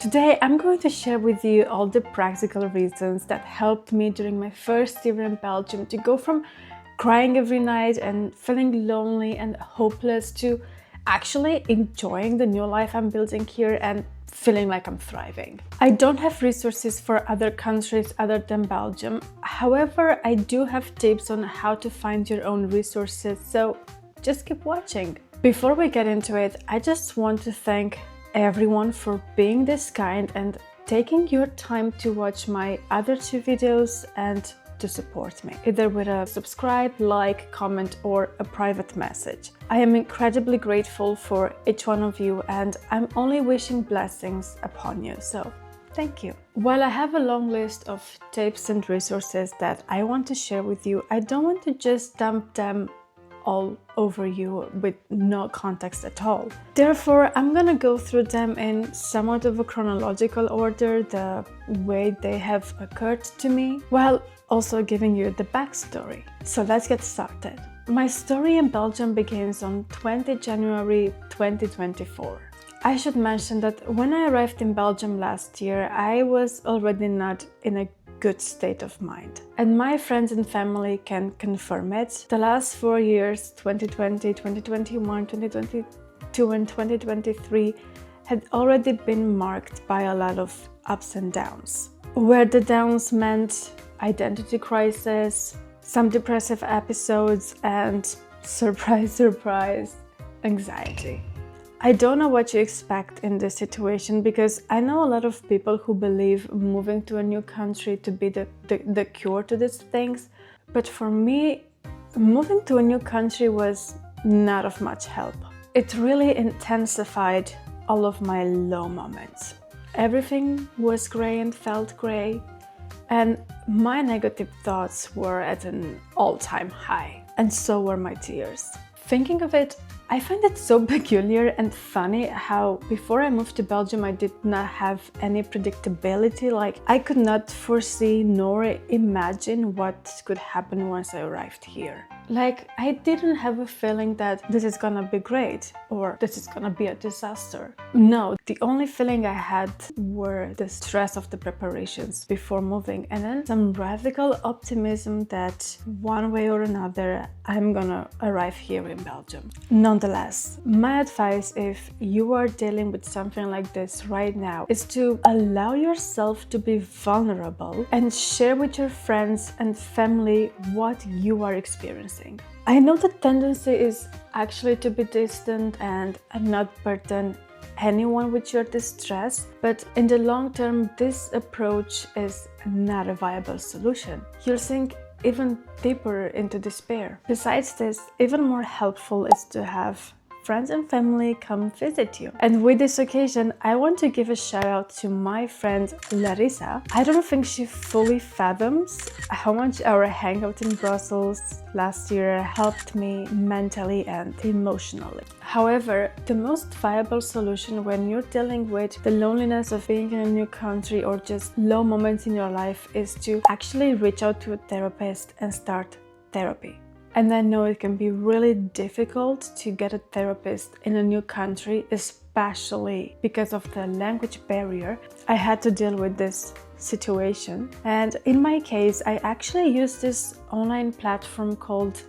Today I'm going to share with you all the practical reasons that helped me during my first year in Belgium to go from crying every night and feeling lonely and hopeless to actually enjoying the new life I'm building here and feeling like I'm thriving. I don't have resources for other countries other than Belgium. However, I do have tips on how to find your own resources, so just keep watching. Before we get into it, I just want to thank everyone for being this kind and taking your time to watch my other two videos and to support me, either with a subscribe, like, comment, or a private message. I am incredibly grateful for each one of you, and I'm only wishing blessings upon you, so thank you. While I have a long list of tips and resources that I want to share with you, I don't want to just dump them all over you with no context at all. Therefore, I'm gonna go through them in somewhat of a chronological order, the way they have occurred to me, while also giving you the backstory. So let's get started. My story in Belgium begins on 20 January 2024. I should mention that when I arrived in Belgium last year, I was already not in a good state of mind. And my friends and family can confirm it. The last 4 years, 2020, 2021, 2022 and 2023 had already been marked by a lot of ups and downs, where the downs meant identity crisis, some depressive episodes, and surprise, surprise, anxiety. I don't know what you expect in this situation because I know a lot of people who believe moving to a new country to be the cure to these things, but for me, moving to a new country was not of much help. It really intensified all of my low moments. Everything was gray and felt gray, and my negative thoughts were at an all-time high, and so were my tears. Thinking of it, I find it so peculiar and funny how before I moved to Belgium I did not have any predictability, like I could not foresee nor imagine what could happen once I arrived here. Like I didn't have a feeling that this is gonna be great or this is gonna be a disaster. No, the only feeling I had were the stress of the preparations before moving and then some radical optimism that one way or another I'm gonna arrive here in Belgium. Nonetheless, my advice if you are dealing with something like this right now is to allow yourself to be vulnerable and share with your friends and family what you are experiencing. I know the tendency is actually to be distant and not burden anyone with your distress, but in the long term, this approach is not a viable solution. You'll sink even deeper into despair. Besides this, even more helpful is to have friends and family come visit you. And with this occasion, I want to give a shout out to my friend Larissa. I don't think she fully fathoms how much our hangout in Brussels last year helped me mentally and emotionally. However, the most viable solution when you're dealing with the loneliness of being in a new country or just low moments in your life is to actually reach out to a therapist and start therapy. And I know it can be really difficult to get a therapist in a new country, especially because of the language barrier. I had to deal with this situation. And in my case, I actually used this online platform called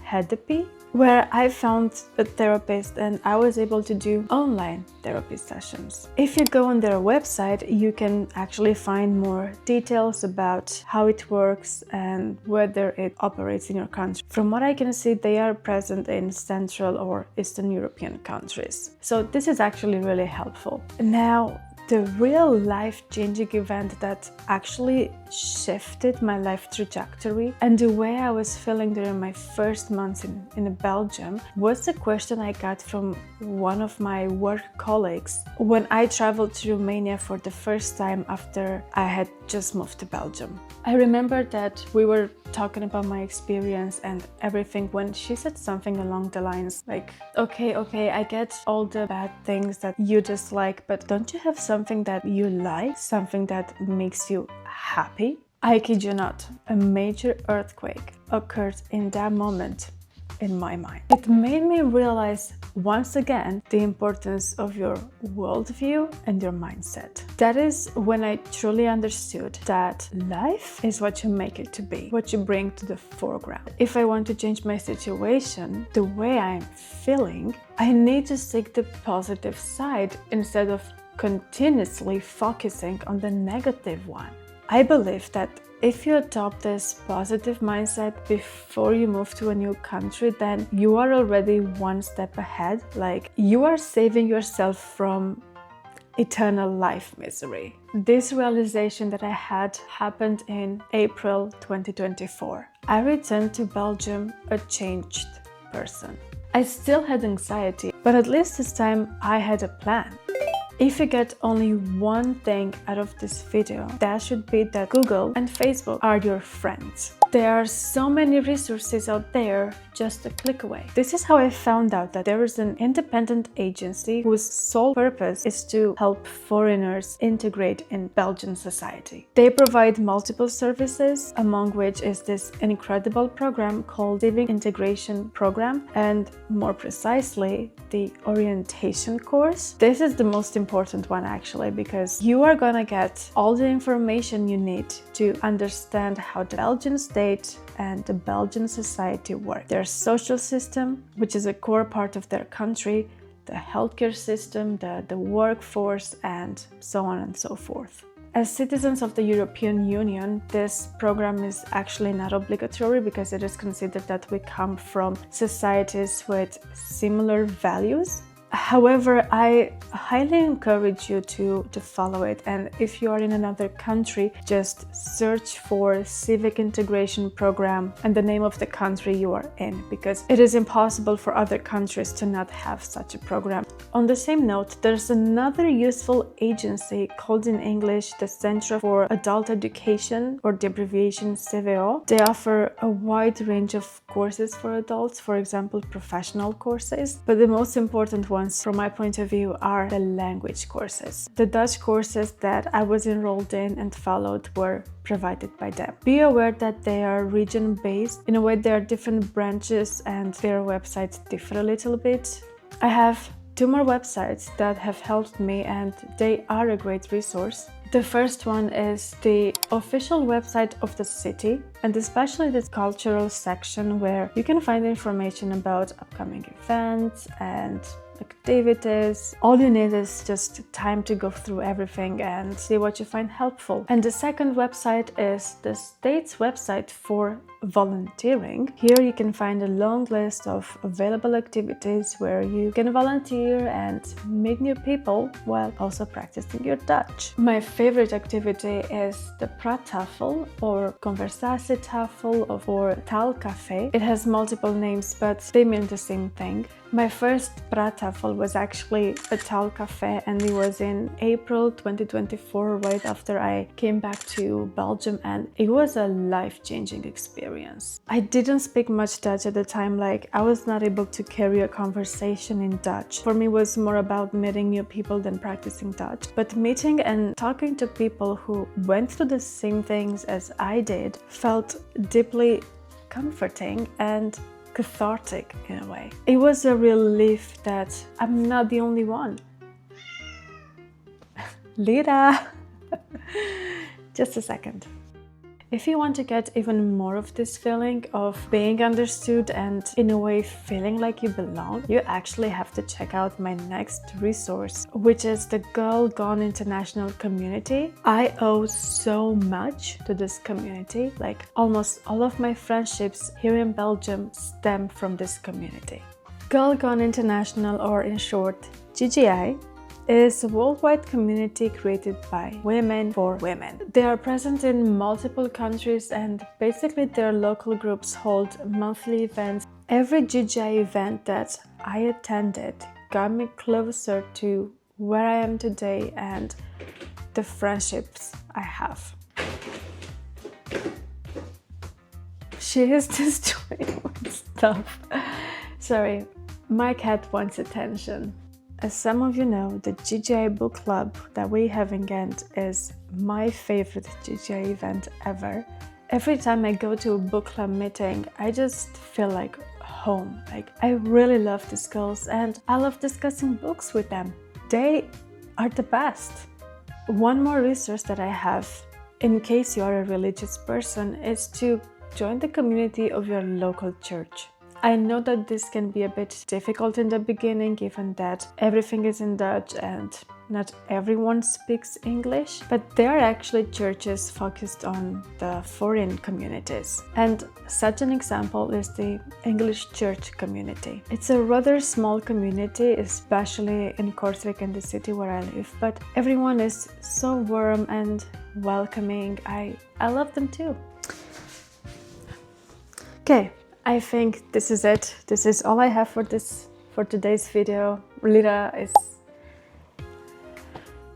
Hedapi, where I found a therapist and I was able to do online therapy sessions. If you go on their website, you can actually find more details about how it works and whether it operates in your country. From what I can see, they are present in Central or Eastern European countries. So this is actually really helpful. Now, the real life-changing event that actually shifted my life trajectory and the way I was feeling during my first months in Belgium was the question I got from one of my work colleagues when I traveled to Romania for the first time after I had just moved to Belgium. I remember that we were talking about my experience and everything when she said something along the lines like, okay, I get all the bad things that you dislike, but don't you have something that you like, something that makes you happy? I kid you not, a major earthquake occurred in that moment. in my mind. It made me realize once again the importance of your worldview and your mindset. That is when I truly understood that life is what you make it to be, what you bring to the foreground. If I want to change my situation, the way I'm feeling, I need to seek the positive side instead of continuously focusing on the negative one. I believe that if you adopt this positive mindset before you move to a new country, then you are already one step ahead. Like, you are saving yourself from eternal life misery. This realization that I had happened in April 2024. I returned to Belgium a changed person. I still had anxiety, but at least this time I had a plan. If you get only one thing out of this video, that should be that Google and Facebook are your friends. There are so many resources out there just a click away. This is how I found out that there is an independent agency whose sole purpose is to help foreigners integrate in Belgian society. They provide multiple services, among which is this incredible program called Civic Integration Program, and more precisely, the orientation course. This is the most important one actually, because you are gonna get all the information you need to understand how the Belgian state and the Belgian society work. Their social system, which is a core part of their country, the healthcare system, the workforce, and so on and so forth. As citizens of the European Union, this program is actually not obligatory because it is considered that we come from societies with similar values. However, I highly encourage you to follow it, and if you are in another country, just search for Civic Integration Program and the name of the country you are in, because it is impossible for other countries to not have such a program. On the same note, there's another useful agency called in English the Centre for Adult Education, or the abbreviation CVO. They offer a wide range of courses for adults, for example, professional courses, but the most important ones from my point of view are the language courses. The Dutch courses that I was enrolled in and followed were provided by them. Be aware that they are region-based. In a way, there are different branches and their websites differ a little bit. I have 2 more websites that have helped me, and they are a great resource. The first one is the official website of the city, and especially the cultural section, where you can find information about upcoming events and activities. All you need is just time to go through everything and see what you find helpful. And the second website is the state's website for volunteering. Here you can find a long list of available activities where you can volunteer and meet new people while also practicing your Dutch. My favorite activity is the Praattafel or Conversatietafel or Taalcafé. It has multiple names, but they mean the same thing. My first Praattafel was actually a Taalcafé, and it was in April 2024, right after I came back to Belgium, and it was a life-changing experience. I didn't speak much Dutch at the time, like I was not able to carry a conversation in Dutch. For me, it was more about meeting new people than practicing Dutch. But meeting and talking to people who went through the same things as I did felt deeply comforting and cathartic in a way. It was a relief that I'm not the only one. Lira! Just a second. If you want to get even more of this feeling of being understood and in a way feeling like you belong, you actually have to check out my next resource, which is the Girl Gone International community. I owe so much to this community. Like, almost all of my friendships here in Belgium stem from this community. Girl Gone International, or in short, GGI, is a worldwide community created by women for women. They are present in multiple countries, and basically their local groups hold monthly events. Every GGI event that I attended got me closer to where I am today and the friendships I have. She is destroying my stuff. Sorry, my cat wants attention. As some of you know, the GGI book club that we have in Ghent is my favorite GGI event ever. Every time I go to a book club meeting, I just feel like home. Like, I really love these girls and I love discussing books with them. They are the best. One more resource that I have in case you are a religious person is to join the community of your local church. I know that this can be a bit difficult in the beginning, given that everything is in Dutch and not everyone speaks English, but there are actually churches focused on the foreign communities. And such an example is the English church community. It's a rather small community, especially in Kortrijk, in the city where I live, but everyone is so warm and welcoming. I love them too. Okay. I think this is it. This is all I have for today's video. Lira is...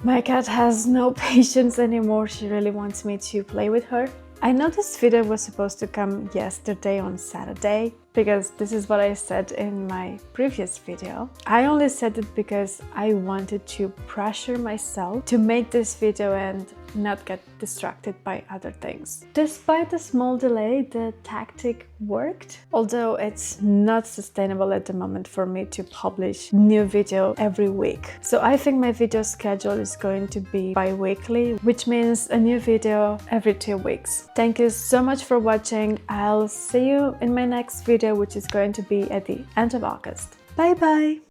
My cat has no patience anymore. She really wants me to play with her. I know this video was supposed to come yesterday on Saturday, because this is what I said in my previous video. I only said it because I wanted to pressure myself to make this video and not get distracted by other things. Despite the small delay, the tactic worked, although it's not sustainable at the moment for me to publish new video every week. So I think my video schedule is going to be bi-weekly, which means a new video every 2 weeks. Thank you so much for watching. I'll see you in my next video, which is going to be at the end of August. Bye bye!